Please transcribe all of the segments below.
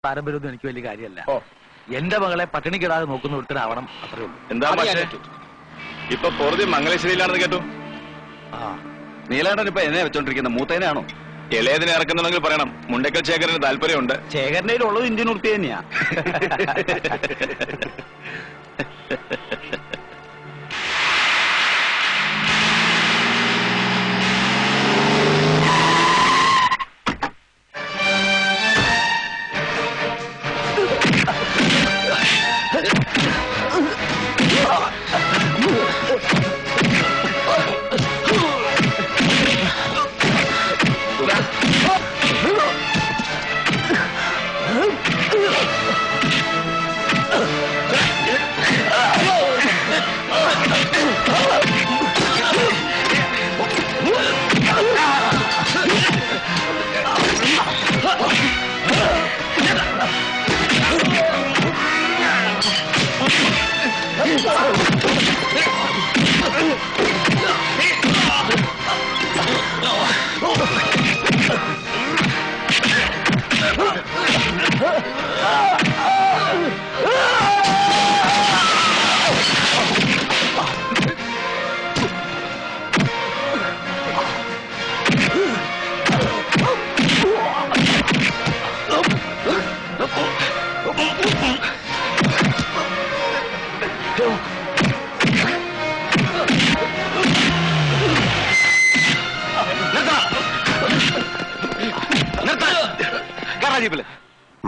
പാരമ്പര്യമൊന്നും എനിക്ക് വലിയ കാര്യമല്ല. എന്റെ മകളെ പട്ടിണിക്കിടാതെ നോക്കുന്ന ഒരുത്തരാവണം, അത്രേ ഉള്ളൂ. എന്താ പക്ഷേ ഇപ്പൊ പൊറുതി മംഗലശ്ശേരിയിലാണെന്ന് കേട്ടു. നീലാണ്ടൻ ഇപ്പൊ എന്നെ വെച്ചോണ്ടിരിക്കുന്ന മൂത്തേനാണോ? ഇളയതിനെ ഇറക്കുന്നുണ്ടെങ്കിൽ പറയണം. മുണ്ടക്കൽ ശേഖരന് താല്പര്യമുണ്ട്. ശേഖരന്റെ ഉള്ളത് ഇന്ത്യൻ ഉറുപ്പി തന്നെയാ.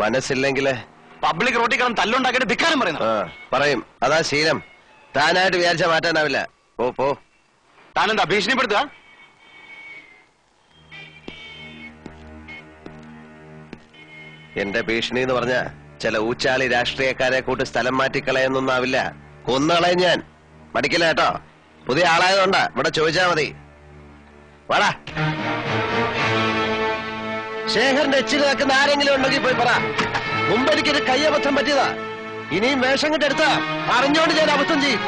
മനസ്സില്ലെങ്കില് പബ്ലിക് റോട്ടിൽ കിടന്ന് തല്ലുണ്ടാക്കിയിട്ട് ധിക്കാരം പറയുന്നു. പറയും, അതാ ശീലം. താനായിട്ട് വിചാരിച്ച മാറ്റാനാവില്ല. പോ. താനെന്താ ഭീഷണിപ്പെടുത്തുക? എന്റെ ഭീഷണി എന്ന് പറഞ്ഞ ചില ഊച്ചാളി രാഷ്ട്രീയക്കാരെ കൂട്ടി സ്ഥലം മാറ്റിക്കളയെന്നൊന്നാവില്ല. കൊന്നുകളയും ഞാൻ. മടിക്കില്ല കേട്ടോ. പുതിയ ആളായതുകൊണ്ടാ. ഇവിടെ ചോദിച്ചാ മതി. വാടാ. ശേഖരന്റെ എച്ചിൽ നിൽക്കുന്ന ആരെങ്കിലും ഉണ്ടെങ്കിൽ പോയി പറ. മുമ്പ് എനിക്കൊരു കയ്യബദ്ധം പറ്റിയതാ. ഇനിയും വേഷം കെട്ടെടുത്താ അറിഞ്ഞോണ്ട് ഞാൻ അബദ്ധം ചെയ്യും.